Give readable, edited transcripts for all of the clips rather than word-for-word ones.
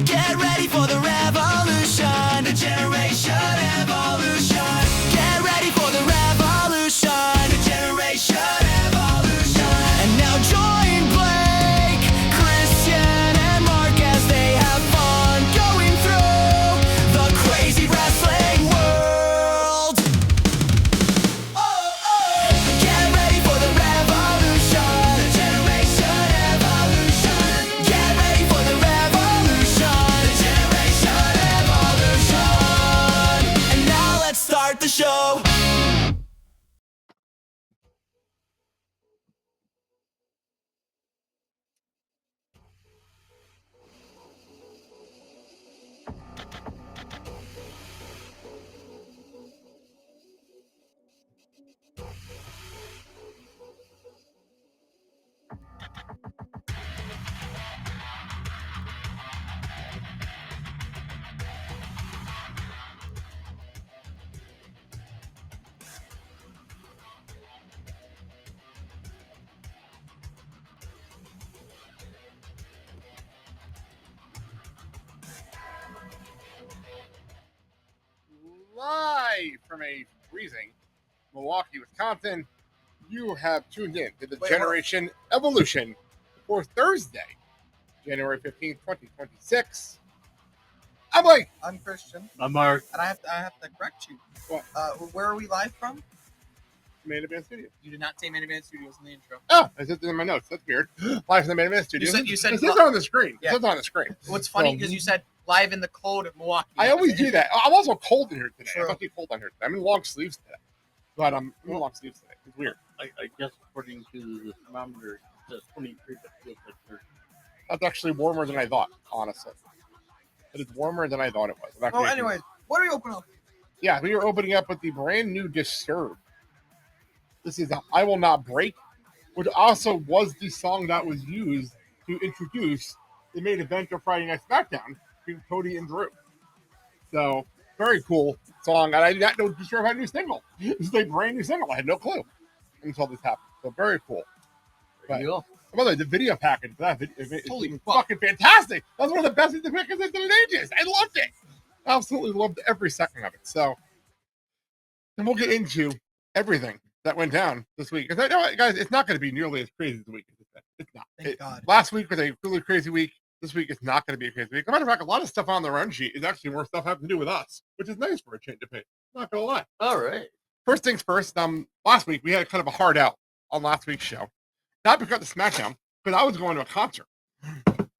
Get ready for the revolution, the generation evolution. Get ready for the revolution, the generation evolution. And now join Blake, Cristian, and Mark as they have fun going through the crazy wrestling world. Get ready for the revolution, the generation evolution. Get ready for the revolution, the generation evolution. And now let's start the show. Live from a freezing Milwaukee, Wisconsin, you have tuned in to the Generation Evolution for Thursday, January 15th, 2026. I'm Blake. I'm Cristian, I'm Mark. and I have to correct you. What? Where are we live from? Main Event Studio. You did not say Main Event Studios in the intro. Oh, I said it in my notes. That's weird. Live from the Main Event Studio. You said it says on the screen. Yeah. It says on the screen. What's funny So- because you said live in the cold at Milwaukee. I always do that. I'm also cold in here today. True. I must be cold on here today. I'm in long sleeves today. But I'm in long sleeves today. It's weird. I guess according to the thermometer, it says 23, but feels like 30. That's actually warmer than I thought, honestly. But it's warmer than I thought it was. I'm Oh, actually- anyways, what are we opening up? Yeah, we are opening up with the brand new Disturbed. This is I Will Not Break, which also was the song that was used to introduce the main event of Friday Night Smackdown between Cody and Drew. So, very cool song. And I did not know Disturbed had a new single. This is a brand new single. I had no clue until this happened. So, very cool. But, There you go. by the way, the video package for that video is Holy fuck. fucking fantastic. That's one of the best video packages I've done in ages. I loved it. Absolutely loved every second of it. So, and we'll get into everything that went down this week. Because I know, guys, it's not going to be nearly as crazy as the week. It's not. Thank God. Last week was a really crazy week. This week is not going to be a crazy week. As a matter of fact, a lot of stuff on the run sheet is actually more stuff having to do with us, which is nice for a change of pace. Not going to lie. All right. First things first, last week we had kind of a hard out on last week's show. Not because of SmackDown, because I was going to a concert.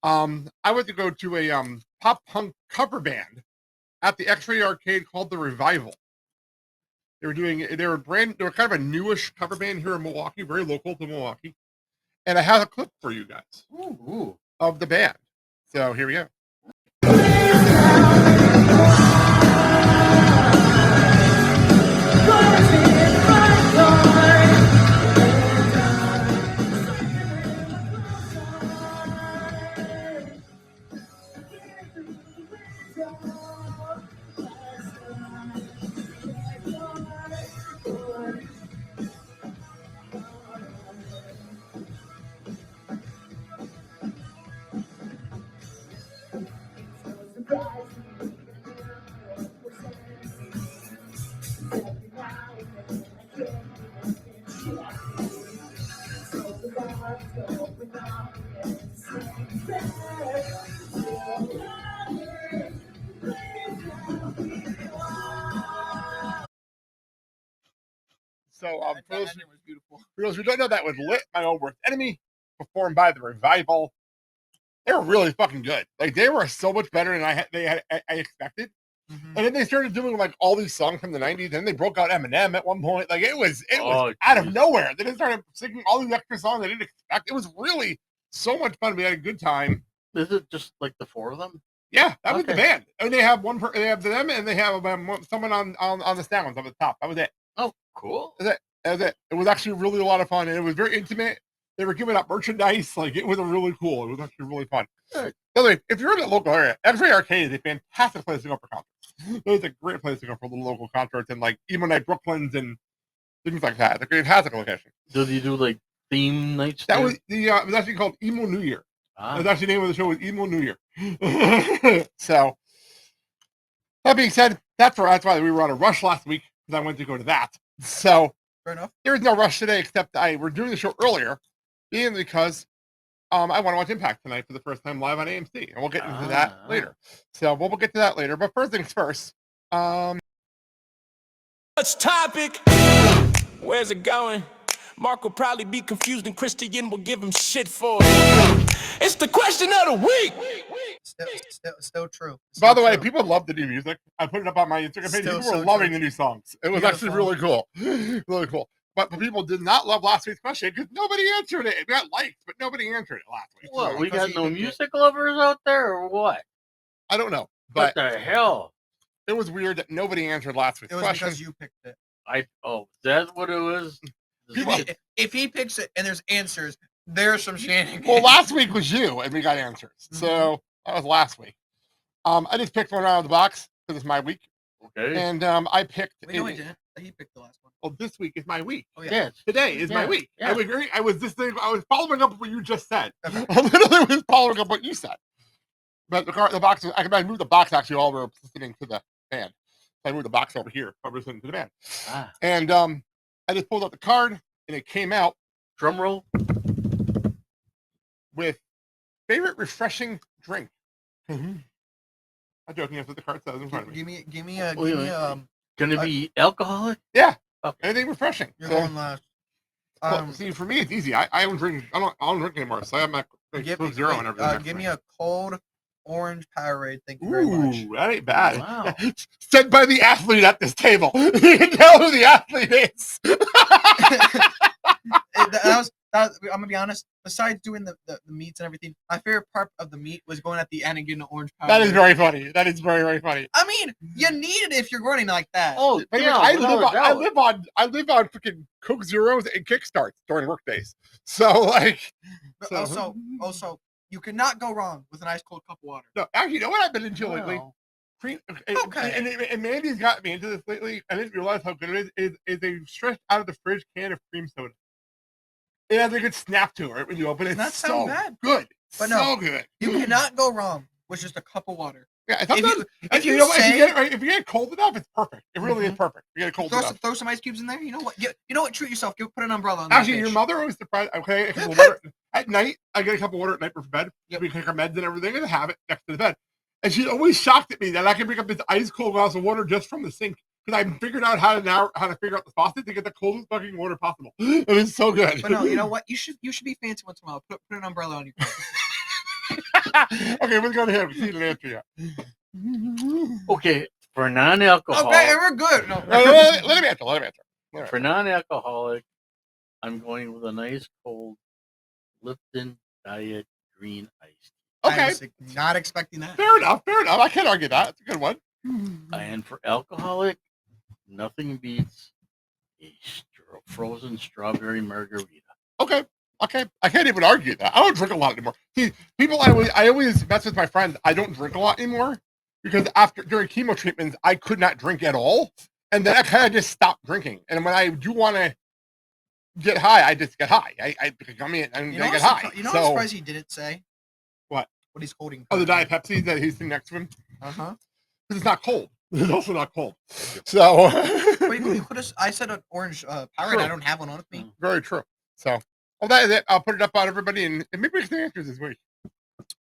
I went to go to a pop punk cover band at the X-Ray Arcade called The Revival. They were kind of a newish cover band here in Milwaukee, very local to Milwaukee. And I have a clip for you guys Ooh. of the band. So here we go. So for That those ending was beautiful. who don't know, that was Lit, My Own Worst Enemy, performed by The Revival. They were really fucking good. Like, they were so much better than I expected. Mhm. And then they started doing like all these songs from the 90s, and they broke out Eminem at one point. Like, it was Oh, out of geez. nowhere. They just started singing all these extra songs I didn't expect. It was really so much fun. We had a good time. Is it just like the four of them? Yeah, that was the Okay. band. And they have they have them, and they have someone on the sounds on the top. That was it. Oh, cool. That was it. It was actually really a lot of fun, and it was very intimate. They were giving out merchandise. Like, it was really cool. It was actually really fun. Good. By the way, if you're in the local area, X-Ray Arcade is a fantastic place to go for concerts. It's a great place to go for little local concerts and like Emo Night Brooklyn's and things like that. It's a fantastic location. Does he do like theme nights? That too? was it was actually called Emo New Year. That's actually the name of the show was Emo New Year. So that being said, that's why we were on a rush last week because I went to go to that. So Fair enough. there is no rush today, except we're doing the show earlier, being because I want to watch Impact tonight for the first time live on AMC, and we'll get into that later. So we'll get to that later. But first things first. What's topic? Where's it going? Mark will probably be confused and Cristian will give him shit for it. It's the question of the week. Still true. By Still the way, true. people love the new music. I put it up on my Instagram page. Still People were so loving true. the new songs. It was Beautiful. actually really cool. Really cool. But people did not love last week's question because nobody answered it. It got liked, but nobody answered it last week. What? So, We got no music lovers out there, or what? I don't know. What But the hell? it was weird that nobody answered last week's It was question. because you picked it. That's what it was. If he picks it and there's answers, there's some shenanigans. Well, last week was you, and we got answers. So that was last week. I just picked one out of the box because it's my week. Okay. And I picked. Wait, no, he didn't. He picked the last one. Well, this week is my week. Oh, yeah. Yes. Today is my week. Yeah. I was following up what you just said. Okay. I literally was following up what you said. But the box, I moved the box actually all over listening to the band. So I moved the box over here while listening to the band. And I just pulled out the card and it came out. Drum roll. With favorite refreshing drink. I'm joking. That's what the card says in front of me. Give me a. Can it be alcoholic? Yeah. Okay. Anything refreshing. You're So, going last. well, see, for me, it's easy. I don't drink. I don't drink anymore. So I have my Coke Zero and everything. Give me a cold orange Powerade. Thank you very much. Ooh, that ain't bad. Wow. Said by the athlete at this table. You can tell who the athlete is. I'm gonna be honest. Besides doing the meats and everything, my favorite part of the meat was going at the end and getting an orange Powerade. That is very funny. That is very, very funny. I mean, you need it if you're running like that. Oh, But yeah. I without a doubt. live on freaking Coke Zeros and Kickstarts during work days. So like, But so- also, you cannot go wrong with an ice cold cup of water. no, actually, you know what I've been into lately? Wow. Okay. And Mandy's got me into this lately. I didn't realize how good it is. Is a stretch out of the fridge can of cream soda. It has a good snap to it when you open it. It's Not so so bad. good. But so no, good. You cannot go wrong with just a cup of water. Yeah, If sometimes, if you know what, if say- you get it right, if you get it cold enough, it's perfect. It really is perfect. You get it cold enough. Throw some ice cubes in there. You know what? You know what? Treat yourself. Put an umbrella on. Actually, that your bitch. mother was surprised. Okay, a cup of water at night. I get a cup of water at night for bed. Yep. We take our meds and everything and have it next to the bed. And she's always shocked at me that I can pick up this ice cold glass of water just from the sink because I figured out how to figure out the faucet to get the coldest fucking water possible. It is so good. But no, you know what? You should be fancy once in a while. Put an umbrella on your. Okay, let's go ahead. We see the answer yet. Okay, for non-alcoholic. Okay, we're good. No. Let him answer. Let him answer. For non-alcoholic, I'm going with a nice cold Lipton Diet Green Iced Okay, I was not expecting that. fair enough. Fair enough. I can't argue that. It's a good one. Tea. And for alcoholic, nothing beats a frozen strawberry margarita. Okay. I can't even argue that. I don't drink a lot anymore. See, I always mess with my friends. I don't drink a lot anymore because during chemo treatments, I could not drink at all. And then I kind of just stopped drinking. And when I do want to get high, I just get high. I'm going to get high. You know what I'm surprised he didn't say? What? What he's holding. Oh, the Diet Pepsi that he's sitting next to him? Uh-huh. Because it's not cold. It's also not cold. So. Wait, you could have. I said an orange Powerade. True. I don't have one on with me. Very true. So, well, that is it. I'll put it up on everybody, and maybe we can answer this week.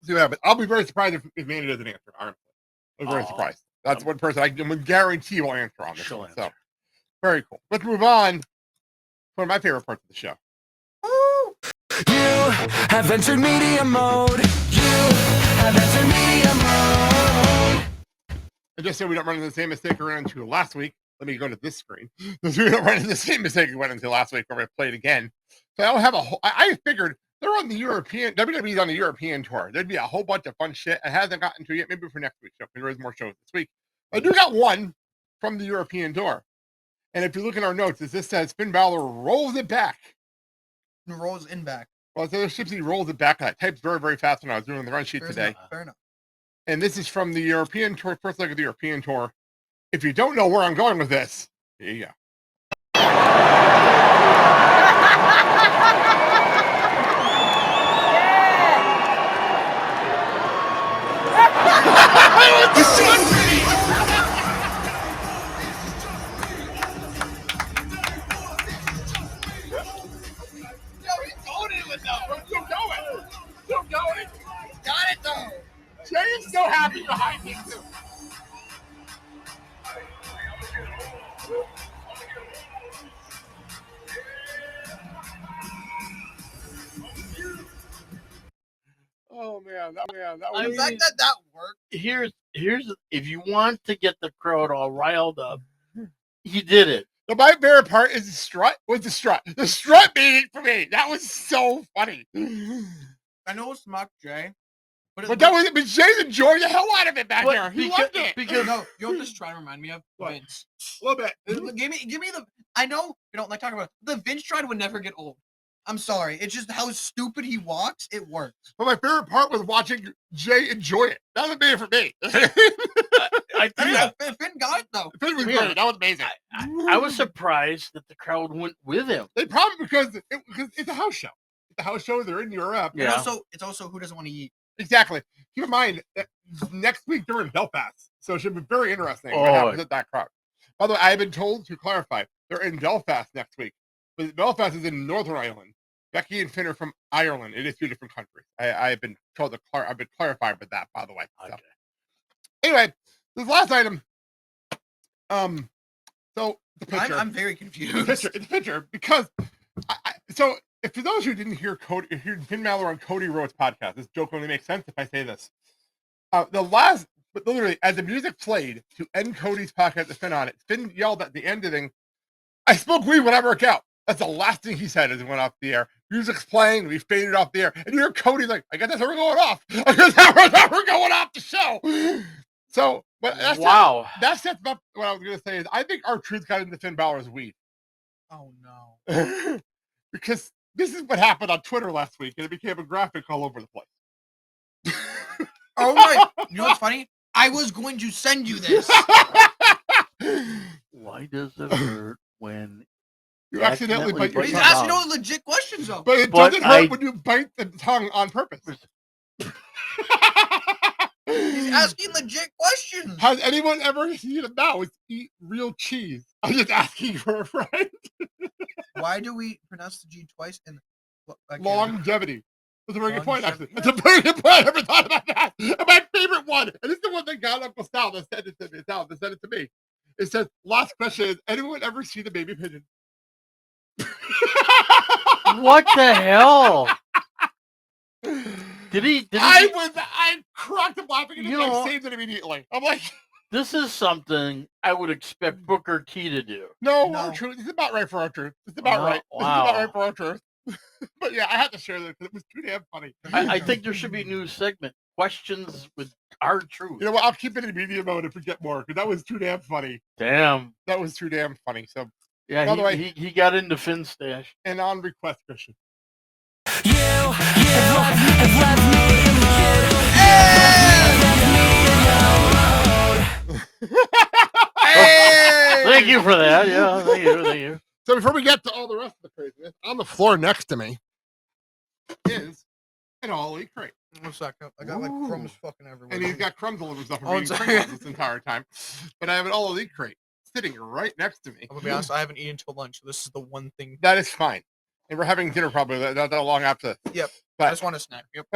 See what happens. I'll be very surprised if Mandy doesn't answer. Honestly, I'm very surprised. That's one person I can guarantee will answer on this. She'll one. answer. So, very cool. Let's move on to one of my favorite parts of the show. You have entered media mode. You have entered media mode. And just so we don't run into the same mistake we ran into last week, let me go to this screen. So we don't run into the same mistake we went into last week where we played again. So I don't have a whole. I figured they're on the European. WWE's on the European tour. There'd be a whole bunch of fun shit. I hasn't gotten to yet. Maybe for next week's show because there is more shows this week. I do got one from the European tour. And if you look at our notes, it just says Finn Balor rolls it back. And rolls in back. Well, it says Shipsy rolls it back. I typed very, very fast when I was doing the run sheet today. Fair enough. And this is from the European tour, first leg of the European tour. If you don't know where I'm going with this, here you go. am so happy behind me too. Oh man, that was. The fact that that worked. Here's if you want to get the crowd all riled up, he did it. My favorite part is the strut. What's the strut? The strut made it for me. That was so funny. I know it's Mock Jay, But Jay's enjoying the hell out of it back But there. He because- loved it. because no, you know what this try to remind me of? What? Vince. A little bit. Give me the. I know you don't like talking about it. The Vince stride would never get old. I'm sorry. It's just how stupid he walks. It works. But my favorite part was watching Jay enjoy it. That was made for me. I think Finn got it though. It was great. That was amazing. I was surprised that the crowd went with him. They probably because it's a house show. It's a house show. They're in Europe. And Yeah. also, it's also who doesn't want to eat. Exactly. Keep in mind that next week they're in Belfast, so it should be very interesting what Oh. happens at that crowd. By the way, I've been told to clarify they're in Belfast next week, but Belfast is in Northern Ireland. Becky and Finn are from Ireland. It is two different countries. I've been told to I've been clarified with that, by the way. So. Okay. Anyway, this last item. So the picture. I'm very The confused. picture. It's a picture because so if for those who didn't hear Finn Balor on Cody Rhodes' podcast, this joke only makes sense if I say this. But literally, as the music played to end Cody's podcast to Finn on it, Finn yelled at the ending, "I smoke weed when I work out." That's the last thing he said as it went off the air. Music's playing, we faded off the air, and you hear Cody like, "I guess that's how we're going off. I guess that's how we're going off the show." So, but Wow. that sets up what I was going to say is I think R-Truth got into Finn Balor's weed. Oh no. Because this is what happened on Twitter last week, and it became a graphic all over the place. Oh my! You know what's funny? I was going to send you this. Why does it hurt when You accidentally bite your He's tongue. asking all the legit questions though. But it But doesn't hurt I- when you bite the tongue on purpose. He's asking legit questions. Has anyone ever seen a mouse eat real cheese? I'm just asking for a friend. Why do we pronounce the G twice in Longevity. That's a very good point, actually. Longevity. That's a very good point. I never thought about that. And my favorite one, and this is the one that got Uncle Sal that sent it to me. Sal that sent it to me. It says, last question is, anyone ever see the baby pigeon? what the hell? Did he I cracked up laughing and You just know- saved it immediately. I'm like, This is something I would expect Booker T to do. no, No. our truth. This is about right for our truth. This is about No, right. wow. This is about right for our truth. But yeah, I had to share this because it was too damn funny. I think there should be a new segment. Questions with our truth. You know what? I'll keep it in media mode if we get more because that was too damn funny. Damn. That was too damn funny. So, Yeah, By the way- he got into Finn stash. and on request, Christian. You have left me Hey! Thank you for that. Yeah, thank you. So before we get to all the rest of the craziness, on the floor next to me is an All Elite crate. One second. I got like Ooh. crumbs fucking everywhere. And he's got crumbs all over himself from Oh, being sorry. Pringles this entire time. But I have an All Elite crate sitting right next to me. I'm gonna be honest. I haven't eaten until lunch. So this is the one thing. That is fine. And we're having dinner probably not that long after. Yep. But- I just want a snack. Yep.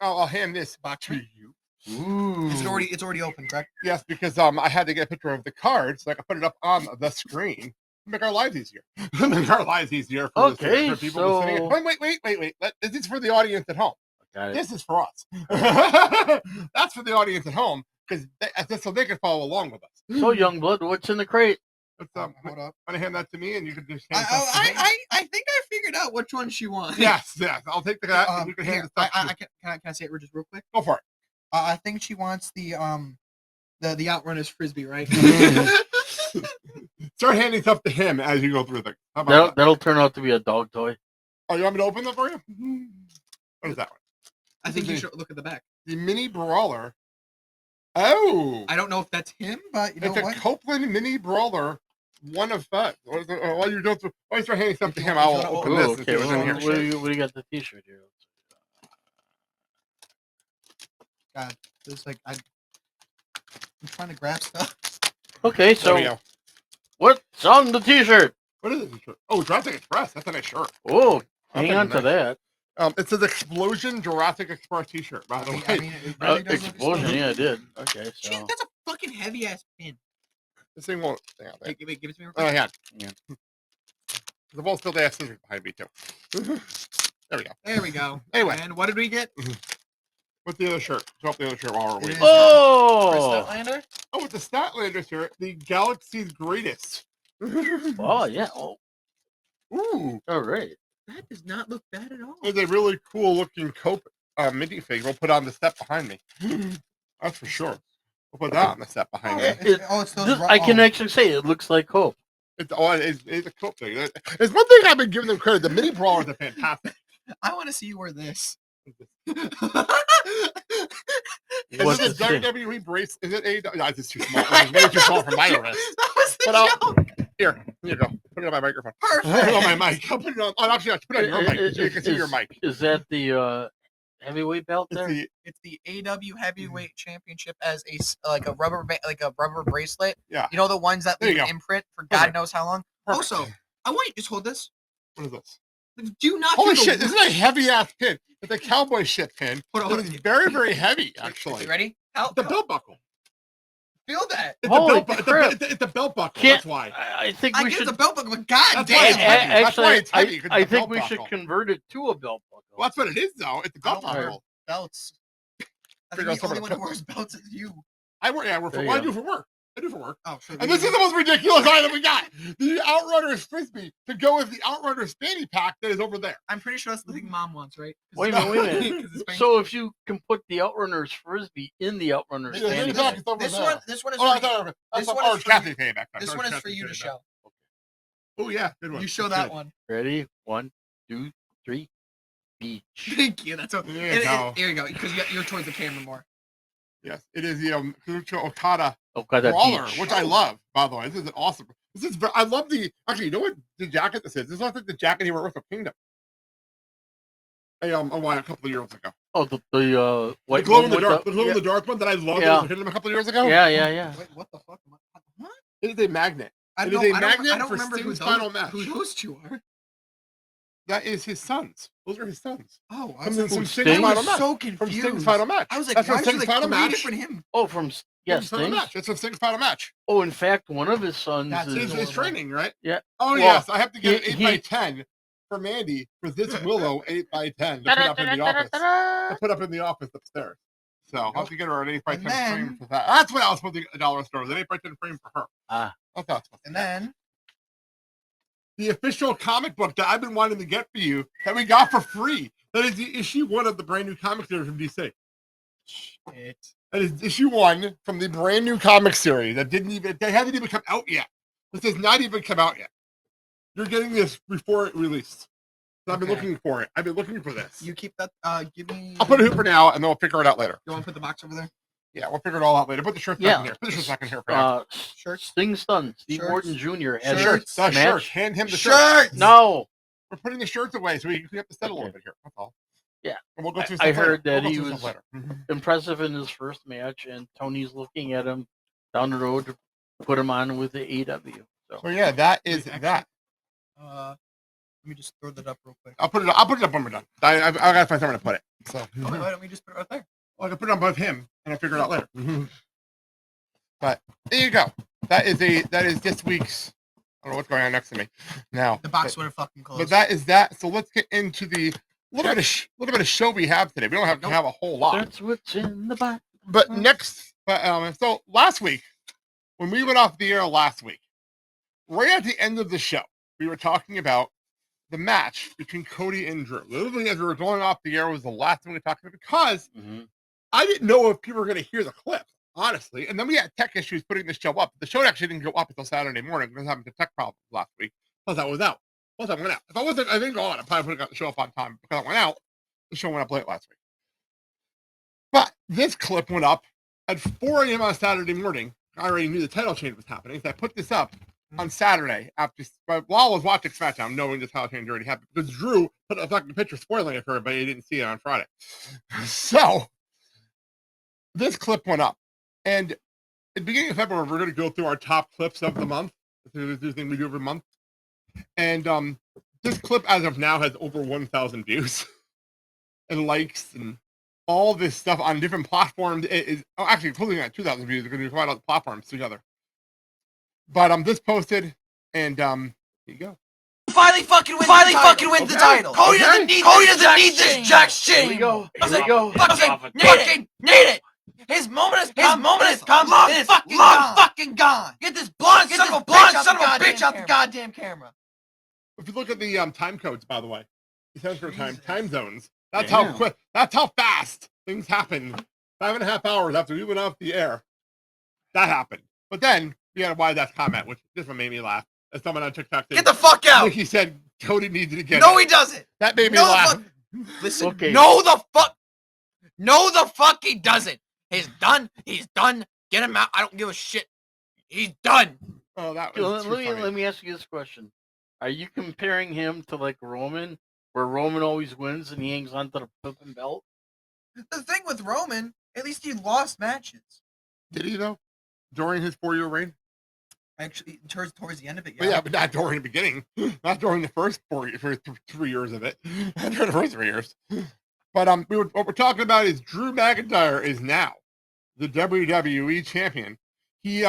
I'll hand this Box to me. you. Ooh. It's already open, correct? Yes, because I had to get a picture of the card so I could put it up on the screen. Make our lives easier. Make our lives easier for, Okay, for people listening. so- Wait. This is for the audience at home. Got it. This is for us. That's for the audience at home because so they can follow along with us. So, Youngblood, what's in the crate? Let's, Hold up. want to hand that to me and you can just hand stuff to him? I think I figured out which one she wants. Yes. I'll take that and you can hand Here, the stuff. I can I say it just real quick? Go for it. I think she wants the Outrunners frisbee, right? Start handing stuff to him as you go through things. How about that? That'll turn out to be a dog toy. Oh, you want me to open that for you? What is that one? I think you should look at the back. The mini brawler. Oh, I don't know if that's him, but you know it's a what? Copeland mini brawler. One of five. While you go through, while you start handing stuff to If him, you I wanna will open open Ooh, this. okay, and see what's in well, here. what do you got the T-shirt here? God, there's like I'm trying to grab stuff. Okay, There we so go. what's on the T-shirt? What is this shirt? Oh, Jurassic Express. That's a nice shirt. Oh, I'll hang take on the to that. It says Explosion Jurassic Express T-shirt. By the way, I mean, it really does look Explosion, explosive. yeah, I did. Okay, so Shit, that's a fucking heavy ass pin. this thing won't. Hang on, Hey, give it to me real oh, quick. yeah. The ball still has scissors behind me too. There we go. There we go. Anyway. And what did we get? What's the other shirt? Drop the other shirt while we're It waiting. is- oh, Statlander? Oh, with the Statlander shirt, the Galaxy's greatest. oh yeah, oh, Ooh, all right. That does not look bad at all. it's a really cool looking Cope minifig. We'll put on the step behind me. That's for sure. We'll put that on the step behind me. It's those I can actually say it looks like Hope. It's a Cope thing. It's one thing I've been giving them credit. The mini brawlers are fantastic. I want to see you wear this. Is What's it a the thing? WWE brace? Is it a? No, it's too small. It's way too small for my wrist. That was the But I'll- joke. Here you go. Put it on my microphone. Put it Perfect. on my mic. I'll put it on. Oh, actually, I'll put it on your mic so you can see your mic. Is that the heavyweight belt It's there? the, It's the AW Heavyweight Championship as like a rubber bracelet. Yeah. You know the ones that There you leave an go. imprint for Perfect. God knows how long. Perfect. Also, I want you to just hold this. What is this? Do not Holy feel the shit! This is a heavy ass pin. It's a cowboy shit pin. Hold on, It's very, very heavy. Actually, You ready? Help. the belt buckle. Feel that. It's Holy the belt. crap. It's the belt buckle. Can't- That's why. I think I we get should. the belt buckle, but god That's why it's damn. heavy. That's why Actually, it's heavy, 'cause I it's a think belt we should buckle. convert it to a belt buckle. Well, that's what it is, though. It's a belt I don't wear buckle. belts. I Figure out think the only something one to who put- wears belts is you. I work. Yeah, I work for. There you Well, I go. do for work. I do for work. Oh, sure. And this is the most ridiculous item we got. The Outrunners Frisbee to go with the Outrunners fanny pack that is over there. I'm pretty sure that's the thing Mom wants, right? 'Cause Wait a it's- minute, wait a minute. 'cause it's pink. So if you can put the Outrunners Frisbee in the Outrunners Yeah, fanny it's not- pack, it's over this there. one is Oh, I for you. thought This one oh, is it's for Kathy's you. fanny pack. This Sorry, one is Kathy's for you to fanny pack. show. Oh yeah, good one. You show That's that good. one. ready? 1, 2, 3, beach. Thank you. That's what. There you go. There you go. Because you're towards the camera more. Yes, it is the Kazuchika Okada Oh god, that brawler, beach. which I love. By the way, this is an awesome. This is. I love the. Actually, you know what the jacket this is? This looks like the jacket he wore with Kingdom. A couple of years ago. Oh, the The white glow one in the with dark, the glow in the dark one that I loved. Yeah. Yeah. Hit him a couple of years ago. Yeah. Wait, what the fuck? What? It is a magnet. I It don't, is a I don't, I magnet don't for remember Sting's final match. who those two are. That is his sons. Those are his sons. Oh, I From, was, from Who, Sting's Sting? final was match. so From confused. Sting's final match. I was like, That's why from is Sting's like final three match. different him? Oh, from Sting's final Sting. match. It's from Sting's final match. Oh, in fact, one of his sons That's is. his- It's his training, right? Yeah. Oh Well, yes, I have to get he- an 8x10 for Mandy for this Willow 8x10 to put up in the office. To put up in the office upstairs. So I'll have to get her an 8x10 And then- frame for that. That's what I was supposed to get at the dollar store. Was an 8x10 frame for her. Ah. That's what I was supposed to And get. then The official comic book that I've been wanting to get for you that we got for free. That is the issue 1 of the brand new comic series from DC. it. That is issue 1 from the brand new comic series that they haven't even come out yet. This has not even come out yet. You're getting this before it released. So I've been Okay. looking for it. I've been looking for this. You keep that. Give me. I'll put it here for now, and then we'll figure it out later. You want to put the box over there? Yeah, we'll figure it all out later. Put the shirts back Yeah. in here. Put the shirts back in here for now. Shirts. Sting's son, Steve Shirts. Morton Jr. had Shirts. a The match. shirts. Hand him the shirts. Shirts. No, We're putting the shirts away so we can clean up the set a little Okay. bit here. That's all. Yeah. And we'll go through I stuff heard later. that We'll he go through was- stuff later. impressive in his first match, and Tony's looking at him down the road to put him on with the AW. So So yeah, that is Wait, actually- that. Let me just throw that up real quick. I'll put it up when we're done. I gotta find somewhere to put it. So Oh, wait, why don't we just put it right there? well, I can put it on both him and I'll figure it out later. But there you go. That is this week's. I don't know what's going on next to me now. The box would have fucking closed. But that is that. So let's get into the little bit of show we have today. We don't have to have a whole lot. that's what's in the box. But so last week, when we went off the air last week, right at the end of the show, we were talking about the match between Cody and Drew. Literally, as we were going off the air, was the last thing we talked about because Mhm. I didn't know if people were going to hear the clip, honestly. And then we had tech issues putting the show up. The show actually didn't go up until Saturday morning because I was having some tech problems last week. Plus, I was out. Plus, I went out. If I didn't go on, I probably would have got the show up on time because I went out. The show went up late last week. But this clip went up at 4 a.m. on Saturday morning. I already knew the title change was happening. So I put this up on Saturday while I was watching SmackDown, knowing the title change already happened. Because Drew put a fucking picture spoiling it for everybody. He didn't see it on Friday. So this clip went up. And at the beginning of February, we're going to go through our top clips of the month. This is the thing we do every month. And this clip, as of now, has over 1,000 views. and likes and all this stuff on different platforms. It is actually closing at 2,000 views. They're going to be quite all the platforms together. But this posted, and here you go. Finally fucking wins the title. Cody doesn't need this jack shit. Here we go. I was Here we like, go. fucking need it. His moment has come. Long fucking gone. Get this blonde son of a bitch out the goddamn camera. If you look at the time codes, by the way, the Central Jesus. time zones. That's Damn. how quick. That's how fast things happen. 5.5 hours after we went off the air, that happened. But then we had a wide ass comment, which this one made me laugh. As someone on TikTok did. Get the fuck out. He said Cody needs to get. No, he doesn't. That made me No, the laugh. fuck. Listen, Okay. no the fuck he doesn't. He's done. Get him out. I don't give a shit. He's done. Oh, that was too funny. Let me ask you this question. Are you comparing him to like Roman, where Roman always wins and he hangs on to the flipping belt? The thing with Roman, at least he lost matches. Did he though? During his 4-year reign? Actually, towards the end of it, Yeah, but not during the beginning. Not during the first 3 years of it. Not during the first 3 years. But what we're talking about is Drew McIntyre is now the WWE champion. He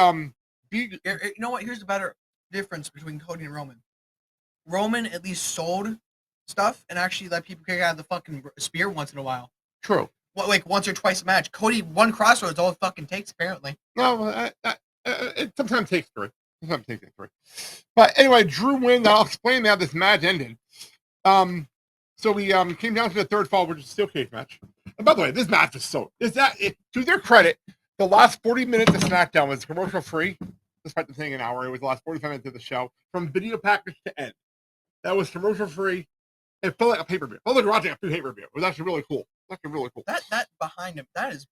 beat. You know what? Here's the better difference between Cody and Roman. Roman at least sold stuff and actually let people kick out of the fucking spear once in a while. True. What, like once or twice a match. Cody, one crossroads, all it fucking takes apparently. No, it sometimes takes 3. Sometimes takes 3. But anyway, Drew wins. I'll explain how this match ended. So we came down to the third fall, which is a steel cage match. And by the way, this match is to their credit, the last 40 minutes of Smackdown was commercial free, despite the thing an hour. It was the last 45 minutes of the show, from video package to end. That was commercial free. It felt like a pay-per-view. It felt like watching a pay-per-view. It was actually really cool. Actually really cool. That behind him, that is.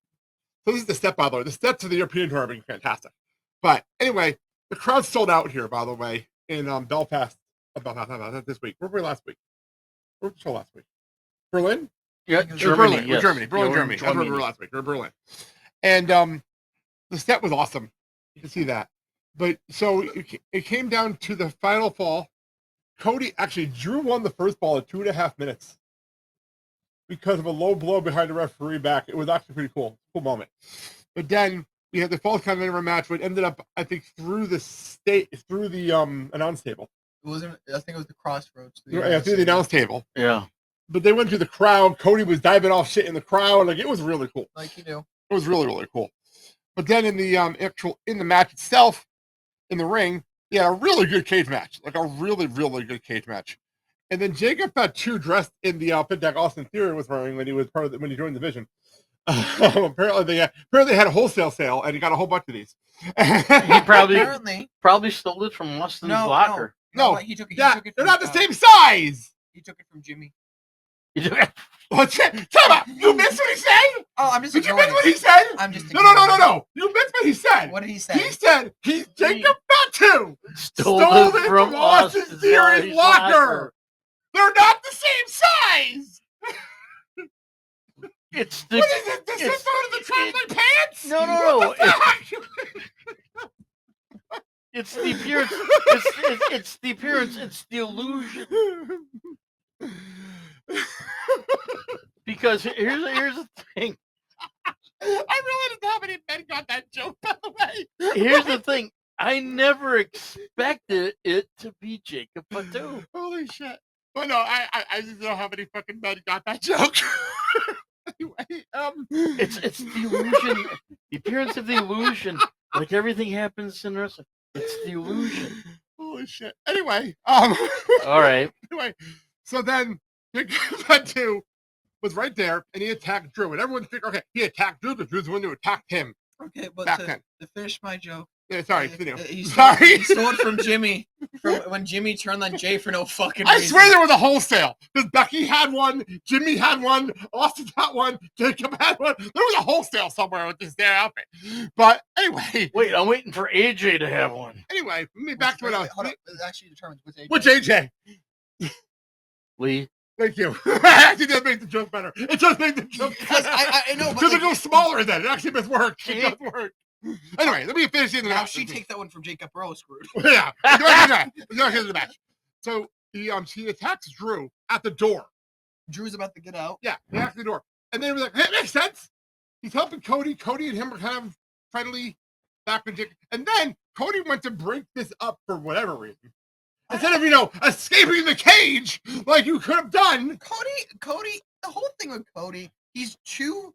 So this is the step, by the way. The step to the European tour being fantastic. But anyway, the crowd sold out here, by the way, in Belfast. Not this week. Where were we last week? Where was the show last week? Berlin? Yeah, Germany. Yes. Germany. Berlin, Yeah, Germany. That's where we were last week. We're in Berlin. And the step was awesome. You can see that. But so it came down to the final fall. Drew won the first ball at 2.5 minutes because of a low blow behind the referee back. It was actually pretty cool. Cool moment. But then we had the false count anywhere match, which ended up, I think, through the announce table. It wasn't. I think it was the crossroads. Yeah, through the announce table. Yeah. But they went through the crowd. Cody was diving off shit in the crowd. Like, it was really cool. Like you do. It was really, really cool. But then in the in the match itself, in the ring, yeah, a really good cage match. Like a really, really good cage match. And then Jacob Fatu dressed in the outfit that Austin Theory was wearing when he was when he joined the Vision. Apparently they had a wholesale sale and he got a whole bunch of these. He probably Apparently. stole it from Austin's No, locker. No, he took it. they're From, not the same size. He took it from Jimmy. What's it? Time out. You missed what he said? Oh, I'm just. Did you ignoring miss what it. he said? I'm just. No. You missed what he said. What did he say? He said Jacob Fatu Stole it from Austin Theory's locker. They're not the same size. It's the. What is it? Does this go to the traveling pants? No. What the fuck? It's the appearance. It's the appearance. It's the illusion. Because here's the thing. I really didn't know how many men got that joke, by the way. Here's the thing. I never expected it to be Jacob Fatu. Holy shit. Well, no, I just don't know how many fucking men got that joke. Anyway, It's the illusion. The appearance of the illusion. Like everything happens in wrestling. It's the illusion. Holy shit. Anyway, All right. Anyway, so then Fatu was right there and he attacked Drew. And everyone figured, okay, he attacked Drew, but Drew's the one who attacked him. Okay, but Back to then. finish my joke. Yeah, sorry, continue. He Sorry. stole it from Jimmy. From when Jimmy turned on Jay for no fucking I reason. swear there was a wholesale. Because Becky had one, Jimmy had one, Austin had one, Jacob had one. There was a wholesale somewhere with this damn outfit. But anyway. Wait, I'm waiting for AJ to have one. Anyway, back to what I was. Hold on. It actually determines which AJ. Which AJ? Lee. Thank you. Actually, that makes the joke better. It does make the joke Because better. I know, but Because like, it goes smaller then. It actually does work. It does work. Anyway, let me finish in the now match. she takes that one from Jacob Burrow screwed. Yeah. Let's go back to the match. So she attacks Drew at the door. Drew's about to get out. Yeah, he hacked the door. And then he was like, hey, it makes sense. He's helping Cody. Cody and him were kind of friendly back when Jake. And then Cody went to break this up for whatever reason. Instead of, escaping the cage like you could have done. Cody, the whole thing with Cody, he's too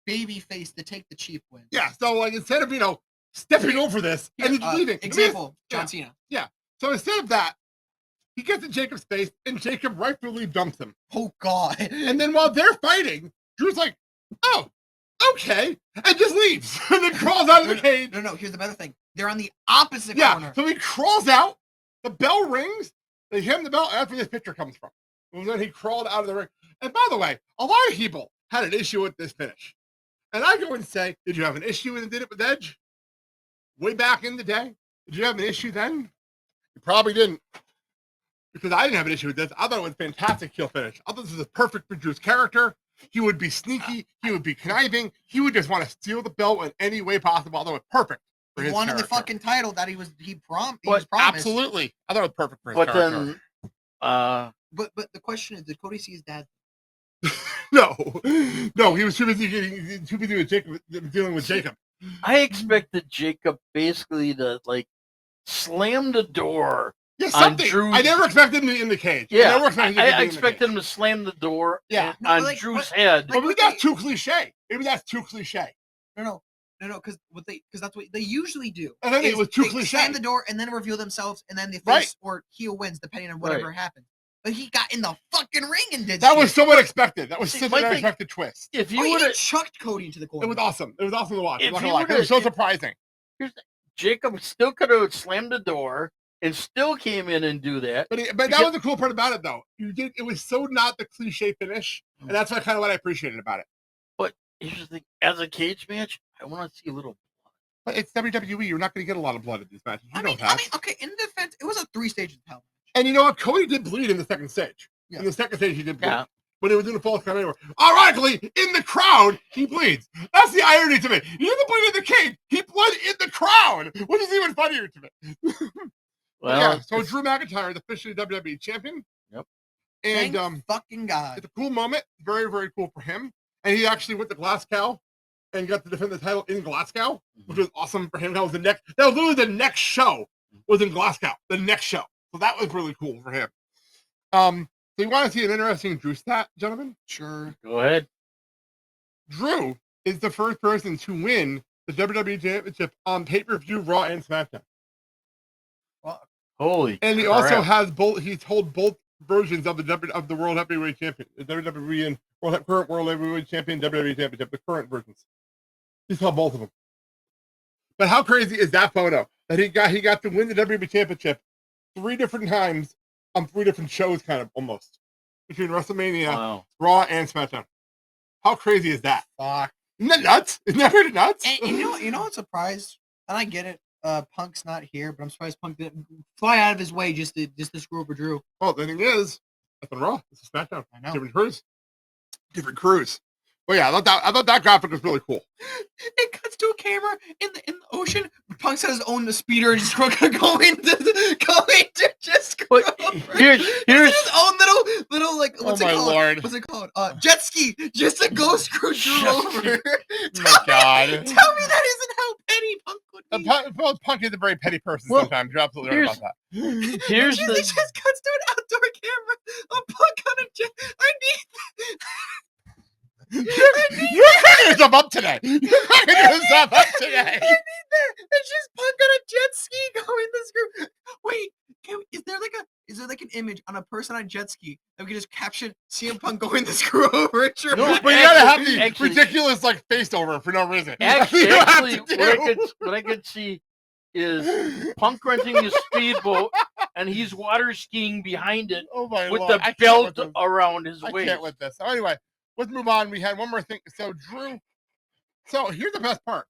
babyface to take the cheap win. Yeah, so instead of, stepping over this and he's leaving. Example, John Cena. Yeah. So instead of that, he gets in Jacob's face and Jacob rightfully dumps him. Oh, God. And then while they're fighting, Drew's like, oh, okay, and just leaves and then crawls out of the cage. No, here's the better thing. They're on the opposite Yeah, corner. so he crawls out, the bell rings, they hit him the bell, and that's where this picture comes from. And then he crawled out of the ring. And by the way, a lot of people had an issue with this finish. And I go and say, did you have an issue when they did it with Edge? Way back in the day? Did you have an issue then? You probably didn't. Because I didn't have an issue with this. I thought it was a fantastic heel finish. I thought this was perfect for Drew's character. He would be sneaky. He would be conniving. He would just want to steal the belt in any way possible. I thought it was perfect for He his wanted character. the fucking title that he was promised. Absolutely. I thought it was perfect for his But character. then, But the question is, did Cody see his dad? No, he was too busy with Jacob, dealing with Jacob. I expected Jacob basically to slam the door. Yeah, On something. Drew's- I never expected him in the cage. Yeah, I never expected him to be I in the expected cage. him to slam the door Yeah. on No, Drew's head. But maybe that's too cliche. Maybe that's too cliche. No, because that's what they usually do. I think it is was too they cliche. Slam the door and then reveal themselves, and then the face Right. or heel wins depending on whatever happened. But he got in the fucking ring and did That shit. was so unexpected. That was See, such my an thing- unexpected twist. If Oh, you he would have, chucked Cody into the corner. It was awesome. It was awesome to watch. I'm If not he gonna lie. It was would've- so if- surprising. Jacob still could have slammed the door and still came in and do that. But that was the cool part about it, though. It was so not the cliche finish, and that's kind of what I appreciated about it. But here's the thing: as a cage match, I want to see a little. But it's WWE. You're not going to get a lot of blood in these matches. You I know mean, that. okay. In defense, it was a 3-stage hell. And you know what? Cody did bleed in the second stage. Yeah. In the second stage, he did bleed. Yeah. But it was in the false count anywhere. Ironically, in the crowd, he bleeds. That's the irony to me. He didn't bleed in the cage. He bled in the crowd, which is even funnier to me. Well, Yeah, so Drew McIntyre is officially WWE champion. Yep. And Thank fucking God. it's a cool moment. Very, very cool for him. And he actually went to Glasgow and got to defend the title in Glasgow, which was awesome for him. That was literally the next show was in Glasgow. The next show. So that was really cool for him. So you want to see an interesting Drew stat, gentlemen? Sure. go ahead. Drew is the first person to win the WWE Championship on pay-per-view, Raw, and SmackDown. Holy. And he crap. also has both. He's held both versions of the World Heavyweight Champion, the WWE and current World Heavyweight Champion, WWE Championship, the current versions. He's held both of them. But how crazy is that photo that he got to win the WWE Championship 3 different times on 3 different shows, kind of almost between WrestleMania, Wow. Raw, and SmackDown. How crazy is that? Fuck. Isn't that nuts? Isn't that pretty nuts? And you know what's surprised? And I get it. Punk's not here, but I'm surprised Punk didn't fly out of his way just to screw over Drew. Oh, the thing is, that's on Raw. This is SmackDown. I know. Different crews. But yeah, I thought that graphic was really cool. It cuts to a camera in the ocean. Punk's has his own speeder and just going to just go But over. here's his own little like what's Oh it my called? Lord. What's it called? Jet ski, just to go screw Drew Jet over. ski. Oh my God. Tell me that isn't how petty Punk would be. Punk is a very petty person Well, sometimes. You're absolutely right about that. here's It the just cuts to an outdoor camera. A Punk on a jet. I need. You're cracking yourself up today. You're cracking yourself up today. I need that. It's just Punk on a jet ski going the screw. Wait, is there like an image on a person on a jet ski that we can just caption CM Punk going the screw over? Sure. No, But you gotta have the Actually- ridiculous face over for no reason. actually, You have to what I could see is Punk renting a speedboat and he's water skiing behind it Oh my with Lord. I the can't belt with this. around his I waist. can't with this. So anyway, let's move on. We had one more thing. So Drew. So here's the best part.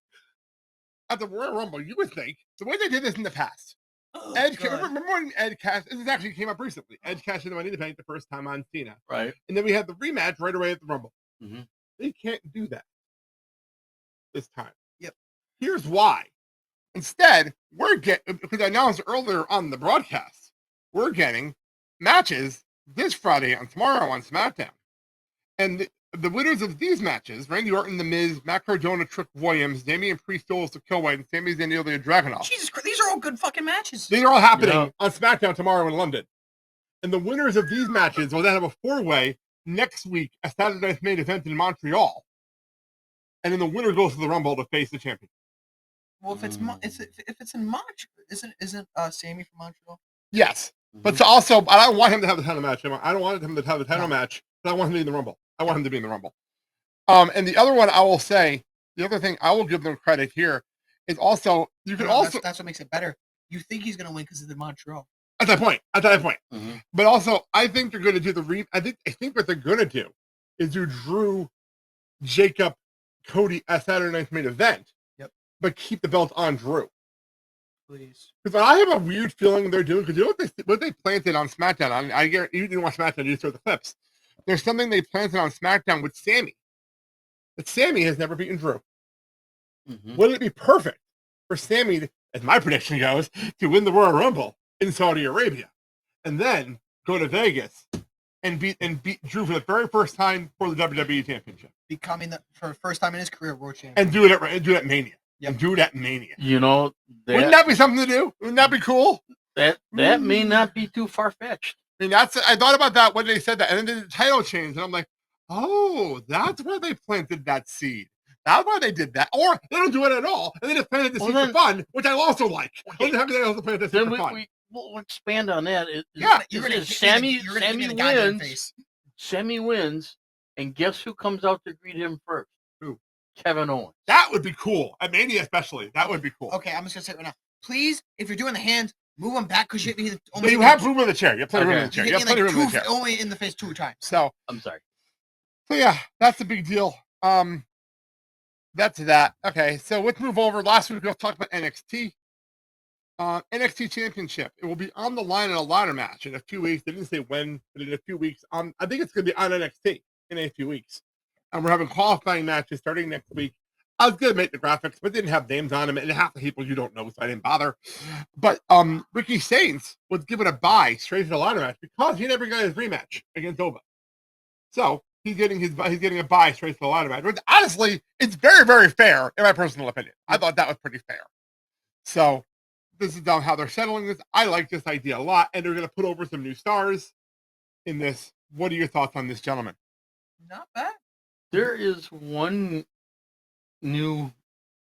At the Royal Rumble, you would think the way they did this in the past. Oh, Edge, God. remember when Edge cashed? This actually came up recently. Edge cashed in the Money in the Bank the first time on Cena, Right. and then we had the rematch right away at the Rumble. Mhm. They can't do that this time. Yep. Here's why. Instead, because I announced earlier on the broadcast, we're getting matches this Friday and tomorrow on SmackDown. And the winners of these matches, Randy Orton, The Miz, Matt Cardona, Trick Williams, Damian Priest, Solos Killway, and Sami Zayn, Ilya Dragunov. Jesus Christ, these are all good fucking matches. These are all happening Yeah. on SmackDown tomorrow in London. And the winners of these matches will then have a 4-way next week, a Saturday night's main event in Montreal. And then the winner goes to the Rumble to face the champion. Well, if it's in Montreal, isn't Sammy from Montreal? Yes. But also, I don't want him to have the title match. I don't want him to have the title match, but I want him to be in the Rumble. I want him to be in the Rumble. And the other one I will say, the other thing I will give them credit here is also, you can also... That's what makes it better. You think he's going to win because it's in Montreal. At that point. Mm-hmm. But also, I think they're going to do I think what they're going to do is do Drew, Jacob, Cody at Saturday night's main event. Yep. But keep the belt on Drew. Please. Because I have a weird feeling they're doing, because you know what they planted on SmackDown? I guarantee you didn't watch SmackDown, you just saw the clips. There's something they planted on SmackDown with Sammy. But Sammy has never beaten Drew. Mm-hmm. Wouldn't it be perfect for Sammy, as my prediction goes, to win the Royal Rumble in Saudi Arabia, and then go to Vegas and beat Drew for the very first time for the WWE Championship, Becoming for the first time in his career world champion. and do it at Mania. Yep. And do it at Mania. You know, Wouldn't that be something to do? Wouldn't that be cool? that may not be too far fetched. I mean, I thought about that when they said that, and then the title changed, and I'm like, oh, that's where they planted that seed. That's why they did that. Or they don't do it at all, and they just planted the seed for fun, which I also like. Okay. How can they also plant the seed Then for fun? we'll expand on that. Sammy wins, and guess who comes out to greet him first? Who? Kevin Owens. That would be cool. At Mania especially. That would be cool. Okay, I'm just going to say it right now. Please, if you're doing the hands, move them back because you But you have room in the chair. You have plenty of room in the chair. You You have plenty of room in the chair. only in the face 2 times. So I'm sorry. yeah, that's a big deal. That's that. Okay, so let's move over. Last week we talked about NXT. NXT Championship. It will be on the line in a ladder match in a few weeks. They didn't say when, but in a few weeks. I think it's going to be on NXT in a few weeks. And we're having qualifying matches starting next week. I was going to make the graphics, but didn't have names on them, and half the people you don't know, so I didn't bother. But Ricky Sainz was given a bye straight to the ladder match because he never got his rematch against Ova. So he's getting a bye straight to the ladder match. Which, honestly, it's very, very fair in my personal opinion. I thought that was pretty fair. So this is how they're settling this. I like this idea a lot, and they're going to put over some new stars in this. What are your thoughts on this, gentlemen? Not bad. There is one new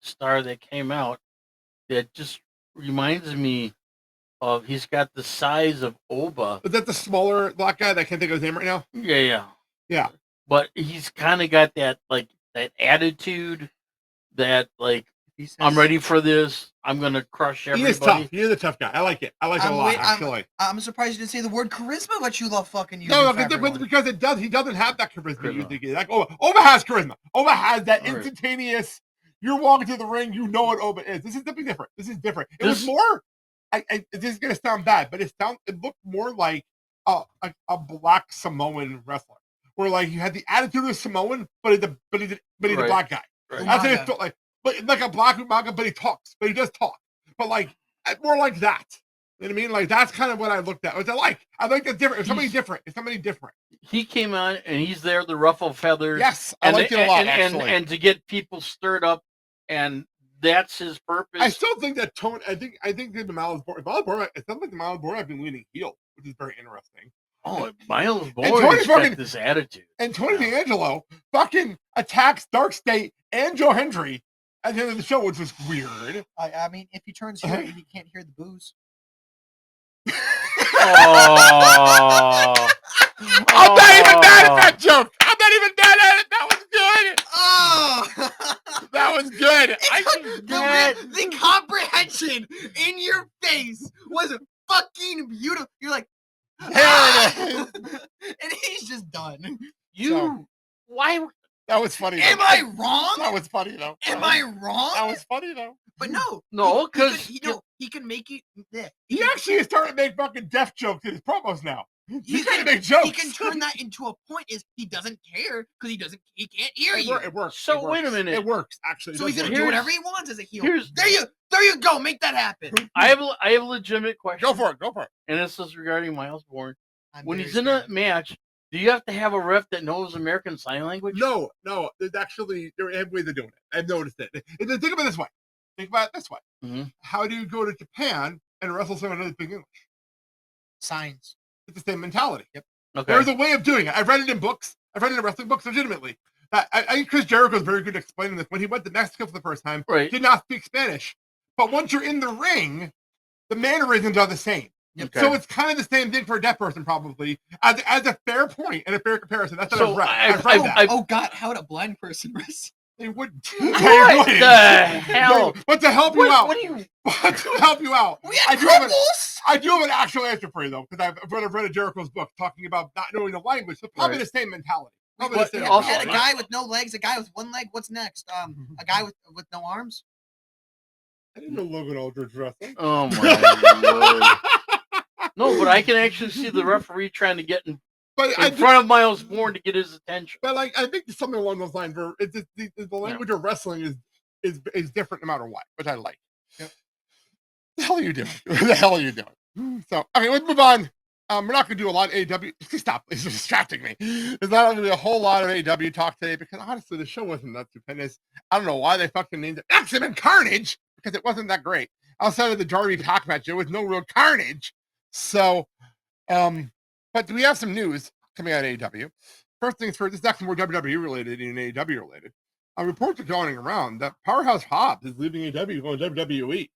star that came out that just reminds me of, he's got the size of Oba. Is that the smaller black guy that I can't think of his name right now? Yeah. But he's kind of got that attitude that I'm ready for this. I'm gonna crush everybody. He is tough. He is a tough guy. I like it. I like it a lot. Actually, I'm surprised you didn't say the word charisma, but you love fucking using. No, because it does. He doesn't have that charisma. You think like Oba has charisma. Oba has that instantaneous. You're walking to the ring, you know what Oba is. This is something different. This is different. It was more. This is gonna sound bad, but it looked more like a black Samoan wrestler, where you had the attitude of Samoan, but he's a black guy. Right. That's what it felt like. But like a black Umaga, but he talks. But he does talk. But more like that. You know what I mean? That's kind of what I looked at. Which I like. I like that different. It's somebody different. He came on and he's there to ruffle feathers. Yes, I liked it a lot, actually. And to get people stirred up, and that's his purpose. I still think that tone. I think the Miles Borg. It sounds like the Miles Borg have been leaning heel, which is very interesting. Oh, Miles Borg's got this attitude. And Tony D'Angelo fucking attacks Dark State and Joe Hendry at the end of the show, which was weird. I mean, if he turns here, he can't hear the booze. Oh. I'm not even mad at that joke. I'm not even mad at it. That was good. Oh, that was good. The comprehension in your face was fucking beautiful. You're like, and he's just done. Why? That was funny. Am I wrong? That was funny though. Am I wrong? That was funny though. But no, because he can make it. He actually is starting to make fucking death jokes in his promos now. He's trying to make jokes. He can turn that into a point. He doesn't care because he can't hear you. It works. So wait a minute. It works actually. So he's gonna do whatever he wants as a heel. There you go. Make that happen. I have a legitimate question. Go for it. And this is regarding Miles Borg. When he's in a match, Do you have to have a ref that knows American Sign Language? No. There's actually there are ways of doing it. I've noticed it. Think about it this way. Mhm. How do you go to Japan and wrestle someone who doesn't speak English? Signs. It's the same mentality. Yep. Okay. There's a way of doing it. I've read it in books. I've read it in wrestling books, legitimately. I think Chris Jericho is very good at explaining this. When he went to Mexico for the first time, Right. did not speak Spanish. But once you're in the ring, the mannerisms are the same. Okay. So it's kind of the same thing for a deaf person, probably, as a fair point and a fair comparison. That's what So I've read. I've- read that. Oh God, how would a blind person wrestle? They wouldn't. What the hell? But to help you out, What do you? but to help you out, We I had do have an, crumbles. I do have an actual answer for you though, because I've read a Jericho's book talking about not knowing the language. So probably Right. the same mentality. Probably But the same also- We had a mentality. guy with no legs, a guy with one leg. What's next? A guy with no arms. I didn't know Logan Aldridge wrestling. Oh my lord! No, but I can actually see the referee trying to get in But I front of Miles Bourne to get his attention. But like, I think something along those lines where it's the language of wrestling is different no matter what, which I like. Yep. The hell are you doing? What the hell are you doing? So, okay, let's move on. We're not going to do a lot of AW. Stop! It's distracting me. There's not going to be a whole lot of AW talk today because honestly, the show wasn't that stupendous. I don't know why they fucking named it Maximum Carnage because it wasn't that great. Outside of the Darby Pac match, there was no real carnage. So, but we have some news coming out of AEW. First things first, this is actually more WWE related than AEW related. Reports are going around that Powerhouse Hobbs is leaving AEW going to WWE.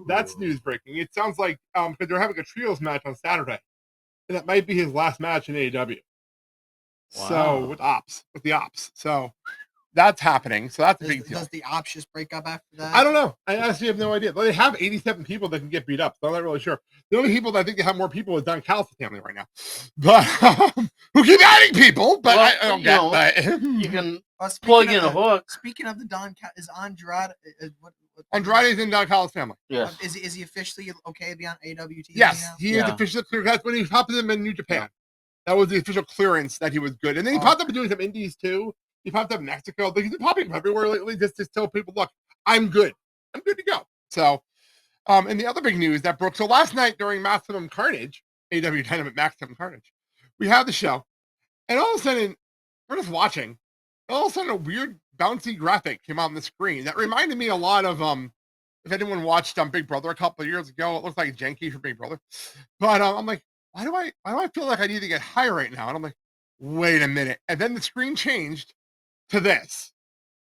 That's news breaking. It sounds like because they're having a trios match on Saturday, and that might be his last match in AEW. Wow. So with the ops. So that's happening. So that's a big deal. Does the ops just break up after that? I don't know. I honestly have no idea. But they have 87 people that can get beat up, so I'm not really sure. The only people that I think they have more people is Don Callis' family right now, but who keep adding people. But Well, I don't you get. know, But You can Speaking plug of in a hook. Speaking of the is Andrade? What Andrade's in Don Callis' family. Yes. Is he officially okay to be on AWT? Yes, now? he is Yeah. officially clear. That's when he popped him in New Japan. That was the official clearance that he was good. And then he popped up doing some indies too. He popped up in Mexico. He's been popping up everywhere lately just to tell people, look, I'm good. I'm good to go. So, and the other big news that broke. So last night during Maximum Carnage, AW Dynamite Maximum Carnage, we had the show. And all of a sudden, we're just watching. All of a sudden, a weird bouncy graphic came on the screen that reminded me a lot of if anyone watched Big Brother a couple of years ago, it looks like Genki from Big Brother. But I'm like, why do I feel like I need to get high right now? And I'm like, wait a minute. And then the screen changed to this,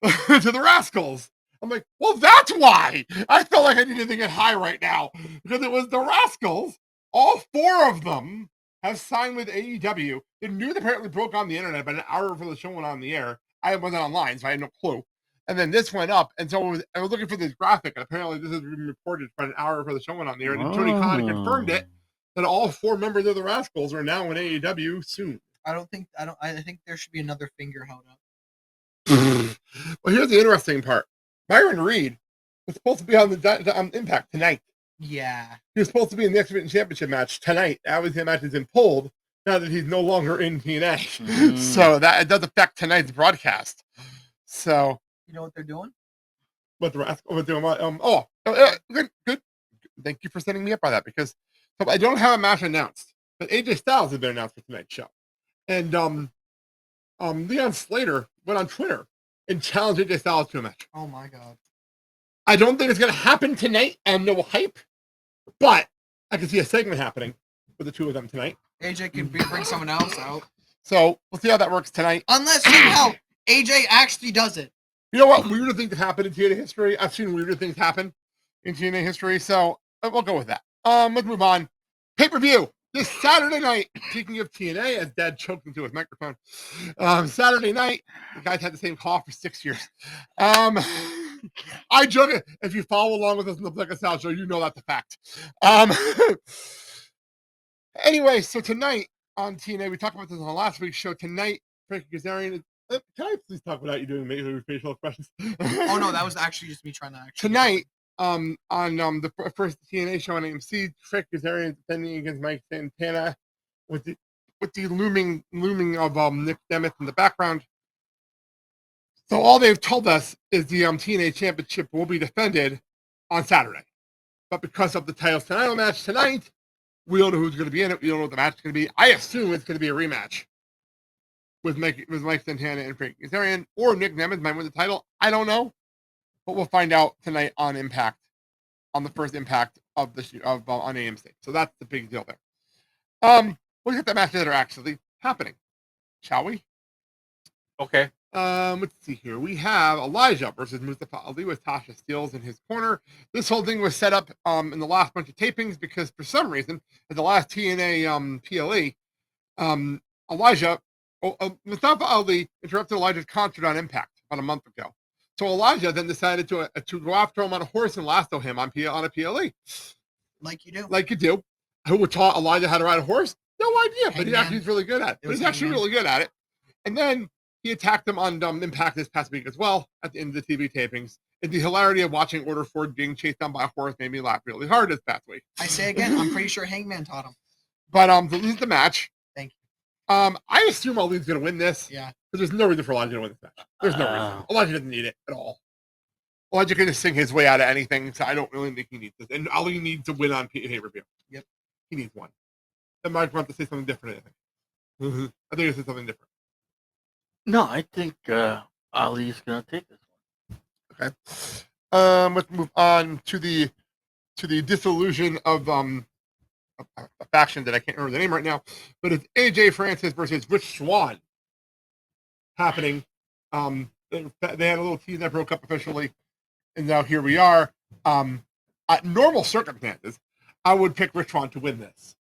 to the Rascals. I'm like, well, that's why I felt like I needed to get high right now because it was the Rascals. All four of them have signed with AEW. The news apparently broke on the internet about an hour before the show went on the air. I wasn't online, so I had no clue. And then this went up, and so I was looking for this graphic, and apparently this has been reported about an hour before the show went on the air. And Tony Khan confirmed it that all four members of the Rascals are now in AEW soon. I think there should be another finger held up. Well, here's the interesting part. Byron Reed was supposed to be on the Impact tonight. Yeah. He was supposed to be in the X-Division Championship match tonight. Obviously, the match has been pulled now that he's no longer in TNA. So that it does affect tonight's broadcast. So you know what they're doing? What the Rascals? What doing? Good. Thank you for setting me up by that because I don't have a match announced, but AJ Styles has been announced for tonight's show, and Leon Slater went on Twitter and challenged AJ Styles to a match. Oh my god! I don't think it's going to happen tonight. I'm no hype, but I can see a segment happening with the two of them tonight. AJ can bring someone else out. So we'll see how that works tonight. Unless somehow AJ actually does it. You know what? Weirder things have happened in TNA history. I've seen weirder things happen in TNA history, so we'll go with that. Let's move on. Pay-per-view this Saturday night. Speaking of TNA, as Dad choked into his microphone. Saturday night, the guys had the same cough for 6 years. I joke it. If you follow along with us in the Black South show, you know that's a fact. Anyway, so tonight on TNA, we talked about this on the last week's show. Tonight, Frankie Kazarian. Can I please talk without you doing facial expressions? Oh no, that was actually just me trying to actually. Tonight, on the first TNA show on AMC, Frankie Kazarian defending against Mike Santana with the looming of Nick Nemeth in the background. So all they've told us is the TNA Championship will be defended on Saturday, but because of the title match tonight, We don't know who's going to be in it. We don't know what the match is going to be. I assume it's going to be a rematch with Mike Santana and Frank Kazarian, or Nick Nemeth might win the title. I don't know, but we'll find out tonight on Impact, on the first Impact of the on AMC. So that's the big deal there. We'll get the matches that are actually happening, shall we? Okay. Let's see here. We have Elijah versus Mustafa Ali with Tasha Steelz in his corner. This whole thing was set up in the last bunch of tapings because for some reason, at the last TNA PLE, Mustafa Ali interrupted Elijah's concert on Impact about a month ago. So Elijah then decided to go after him on a horse and lasso him on a PLE. Like you do. Like you do. Who taught Elijah how to ride a horse? No idea, but he's really good at it. He's actually really good at it. And then he attacked him on Impact this past week as well at the end of the TV tapings. And the hilarity of watching Order Ford being chased down by a horse made me laugh really hard this past week. I say again, I'm pretty sure Hangman taught him. But so this is the match. Thank you. I assume Ali's going to win this. Yeah. Because there's no reason for Elijah to win this match. There's no reason. Elijah doesn't need it at all. Elijah can just sing his way out of anything, so I don't really think he needs this. And Ali needs to win on pay-per-view. Yep. He needs one. And Mike wants to say something different, I think. I think he said something different. No, I think Ali's going to take this one. Okay. Let's move on to the dissolution of a faction that I can't remember the name right now, but it's AJ Francis versus Rich Swann happening. They had a little team that broke up officially, and now here we are. At normal circumstances, I would pick Rich Swann to win this,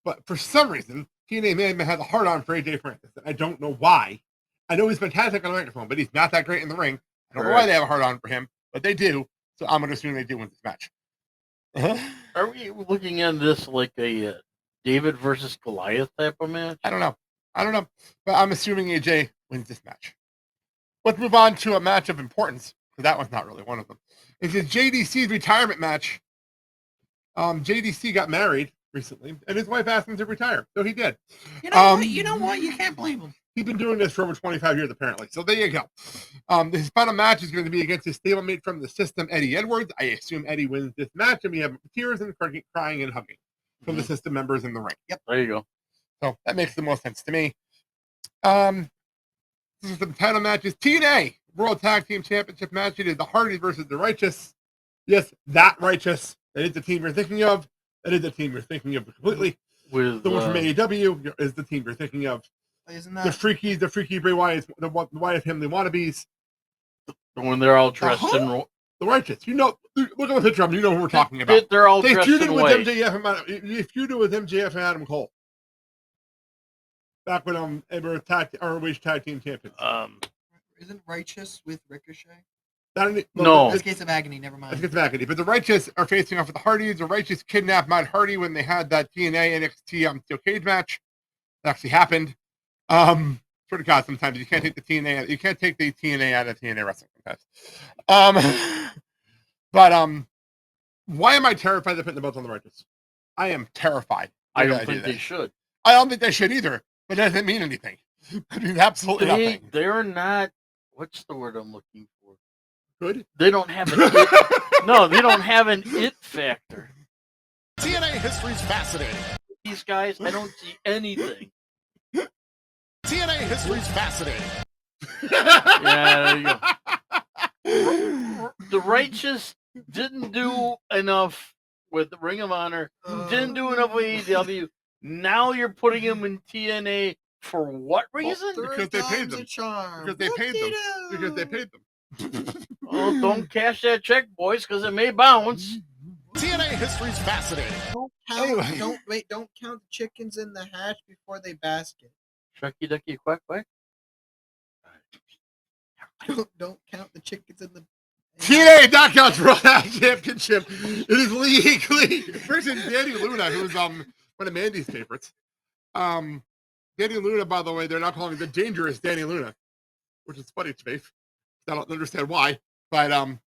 but for some reason, TNA man has a hard on for AJ Francis, and I don't know why. I know he's fantastic on the microphone, but he's not that great in the ring. I don't know why they have a hard on for him, but they do. So I'm going to assume they do win this match. Are we looking at this like a David versus Goliath type of match? I don't know. But I'm assuming AJ wins this match. Let's move on to a match of importance, because that one's not really one of them. It's a JDC's retirement match. JDC got married recently, and his wife asked him to retire, so he did. You know what? You know what? You can't blame him. He's been doing this for over 25 years, apparently. So there you go. His final match is going to be against his stablemate from the system, Eddie Edwards. I assume Eddie wins this match, and we have tears and crying and hugging from the system members in the ring. Yep. There you go. So that makes the most sense to me. This is the title matches. TNA World Tag Team Championship match. It is the Hardys versus the Righteous. Yes, that Righteous. That is the team you're thinking of. That is the team you're thinking of completely. With the one from AEW is the team you're thinking of. Isn't that The freaky Bray Wyatt, the Wyatt family wannabes. when they're all dressed in The Righteous. You know, look at the picture of them. You know who we're talking about. They're all They dressed feuded in with white. MJF with MJF and Adam Cole. Back when they were ROH tag team champions. isn't Righteous with Ricochet? No. That's Gates of Agony. Never mind. That's Gates of Agony. But the Righteous are facing off with the Hardys. The Righteous kidnapped Matt Hardy when they had that TNA NXT steel cage match. That actually happened. Swear to God, sometimes you can't take the TNA. You can't take the TNA out of TNA wrestling contest. But why am I terrified of putting the belt on the Righteous? I am terrified. I don't think they should. I don't think they should either. But that doesn't mean anything. It means absolutely nothing. They're not. What's the word I'm looking for? Good. They don't have an it. No, they don't have an it factor. TNA history's fascinating. These guys, I don't see anything. TNA history's fascinating. Yeah, there you go. The Righteous didn't do enough with the Ring of Honor. Didn't do enough with AEW. Now you're putting him in TNA for what reason? Because they paid them. Because they paid them. Because they paid them. Well, don't cash that check, boys, because it may bounce. TNA history's fascinating. Don't count the chickens in the hatch before they basket. Shucky ducky quack quack. Don't count the chickens in the TNA Knockouts World Tag Championship. It is legally versus Danny Luna, who is one of Mandy's favorites. Danny Luna, by the way, they're now calling him the dangerous Danny Luna, which is funny to me. I don't understand why, but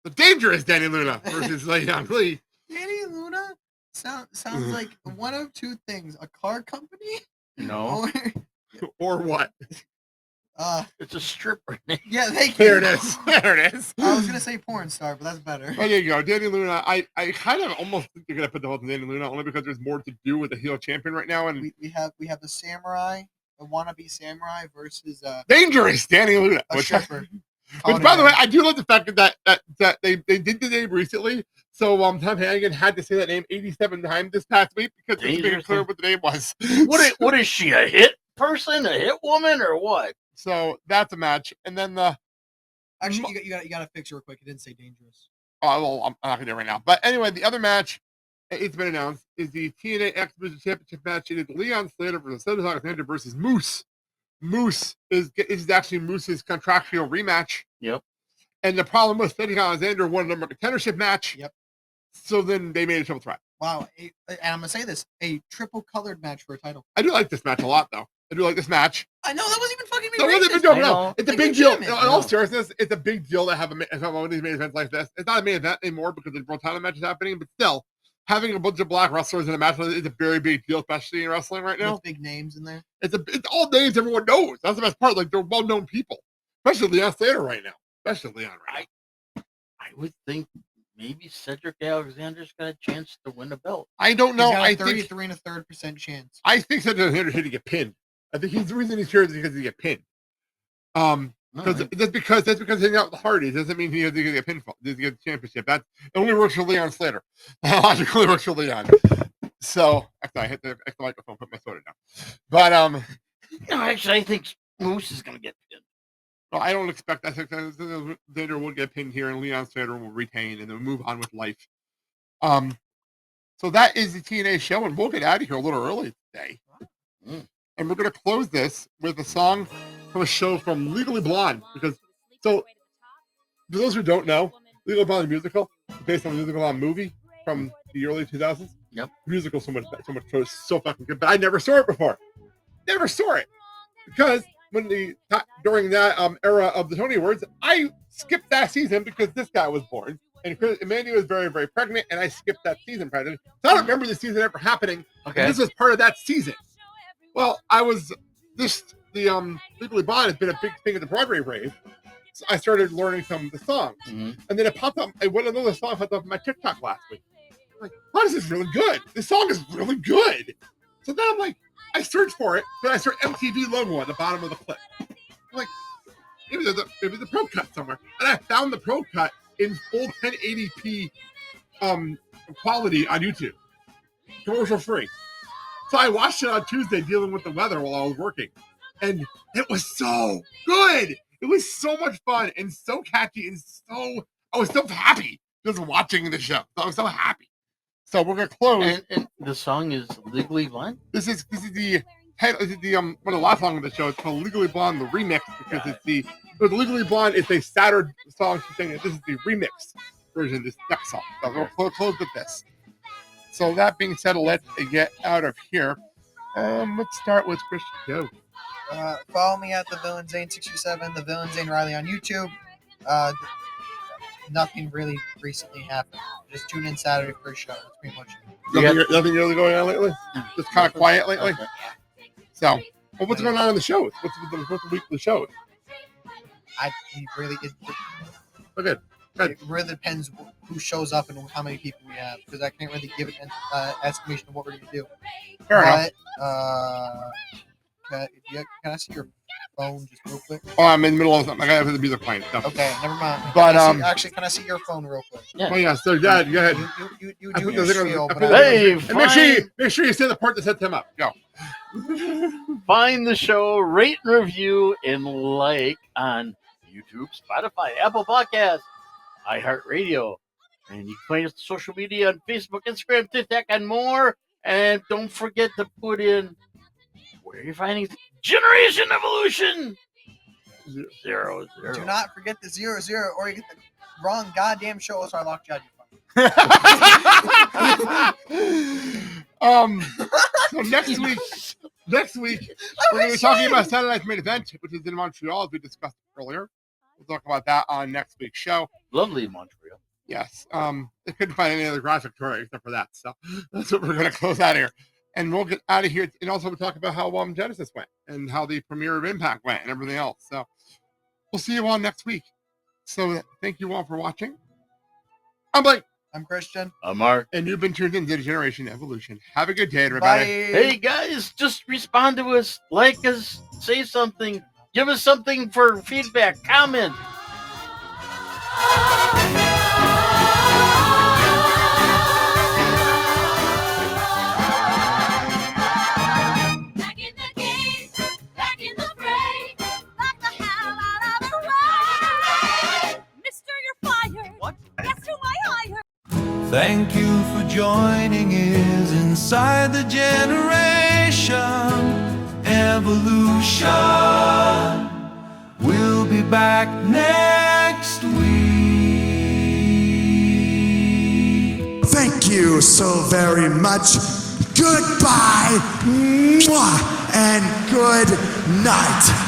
the dangerous Danny Luna versus Young Lee. Danny Luna sounds like one of two things: a car company, No. Or what? It's a stripper name. Yeah, thank you. There it is. There it is. I was gonna say porn star, but that's better. But there you go, Danny Luna. I kind of almost think they're gonna put the whole Danny Luna only because there's more to do with the heel champion right now, and We have the samurai, the wannabe samurai versus dangerous Danny Luna. a Which, stripper. by the way, I do love the fact that they did the name recently. So Tom Hannigan had to say that name 87 times this past week because it's made clear what the name was. What is she, a hit person, a hit woman, or what? So that's a match, and then the Actually, you got to fix it real quick. It didn't say dangerous. well, I'm not gonna do it right now. But anyway, the other match, it's been announced, is the TNA X Division Championship match. It is Leon Slater versus Cedric Alexander versus Moose. Moose is actually Moose's contractual rematch. Yep. And the problem with Cedric Alexander won a number contendership match. Yep. So then they made a triple threat. Wow. And I'm gonna say this: a triple colored match for a title. I do like this match a lot, though. I do like this match. I know that wasn't even fucking me. No, racist. no, it's a Like, big deal. legitimate. No, in all seriousness, it's a big deal to have one of these main events like this. It's not a main event anymore because the World Title match is happening, but still, having a bunch of black wrestlers in a match is a very big deal, especially in wrestling right now. With big names in there. It's all names everyone knows. That's the best part. Like, they're well-known people, especially Leon Slater right now. Especially Leon right now. I would think maybe Cedric Alexander's got a chance to win a belt. I don't know. He's got a I 33 and a third % chance. think Cedric Alexander should get pinned. I think the reason he's here is because he get pinned. Because that's because he's hanging out with the Hardys doesn't mean he has to get a pinfall. He has to get the championship. That only works for Leon Slater. Logically works for Leon. So after I hit the microphone, put my soda down. But No, actually, I think Moose is going to get pinned. well, I don't expect. I think Alexander will get pinned here, and Leon Slater will retain, and then move on with life. So that is the TNA show, and we'll get out of here a little early today. And we're going to close this with a song from a show from Legally Blonde. Because, so, for those who don't know, Legally Blonde musical, based on a Legally Blonde movie from the early 2000s. Yep. Musical so fucking good. But I never saw it before. Never saw it. Because during that era of the Tony Awards, I skipped that season because this guy was born. And Mandy was very, very pregnant, and I skipped that season. So I don't remember the season ever happening. Okay. This was part of that season. Well, the Legally Blonde has been a big thing at the Broadway rave. So I started learning some of the songs. Mm-hmm. And then it popped up, another song popped up on my TikTok last week. I'm like, wow, this is really good. This song is really good. So then I'm like, I searched for it, but I searched MTV logo at the bottom of the clip. I'm like, maybe there's a pro cut somewhere. And I found the pro cut in full 1080p quality on YouTube. Commercial free. So I watched it on Tuesday dealing with the weather while I was working. And it was so good. It was so much fun and so catchy and I was so happy just watching the show. I was so happy. So we're gonna close. And the song is Legally Blonde? This is the one of the last songs of the show. It's called Legally Blonde, the remix, because the Legally Blonde is a Saturn song she's singing. This is the remix version of this next song. So we'll close with this. So that being said, let's get out of here. Let's start with Cristian. Go. Follow me at the Villain Zane 627, the Villain Zane Riley on YouTube. Nothing really recently happened. Just tune in Saturday for a show. That's pretty much it. Nothing really going on lately. Just kind of quiet lately. Okay. So, well, what's going on in the shows? What's the weekly shows? Okay. It really depends who shows up and how many people we have, because I can't really give an estimation of what we're going to do. Fair enough. Can I see your phone just real quick? Oh, I'm in the middle of something. I gotta have the music playing. So. Okay, never mind. But Can I see your phone real quick? Yeah. Oh yeah. So Dad, go ahead. You I do put your the thing on- spiel, I but put the- Hey, And make sure you say the part that sets him up. Go. Find the show, rate and review, and like on YouTube, Spotify, Apple Podcasts, iHeartRadio. And you can find us on social media on Facebook, Instagram, TikTok, and more. And don't forget to put in where you're finding Generation Evolution 0, 0. do not forget the 0, 0, or you get the wrong goddamn show. So I locked you out. So next week we're going to be talking about Saturday Night's main event, which is in Montreal, as we discussed earlier. We'll talk about that on next week's show. Lovely Montreal. Yes. They couldn't find any other graphic for it except for that. So that's what we're going to close out here. And we'll get out of here. And also we'll talk about how Genesis went and how the premiere of Impact went and everything else. So we'll see you all next week. So thank you all for watching. I'm Blake. I'm Christian. I'm Mark. And you've been tuned into Generation Evolution. Have a good day, everybody. Bye. Hey guys, just respond to us, like us, say something, give us something for feedback, comment. Back in the game, back in the fray, knock the hell out of the way. Mister, you're fired. What? Guess who I hired? Thank you for joining us inside the Generation Evolution. We'll be back next week. Thank you so very much. Goodbye. Mwah, and good night.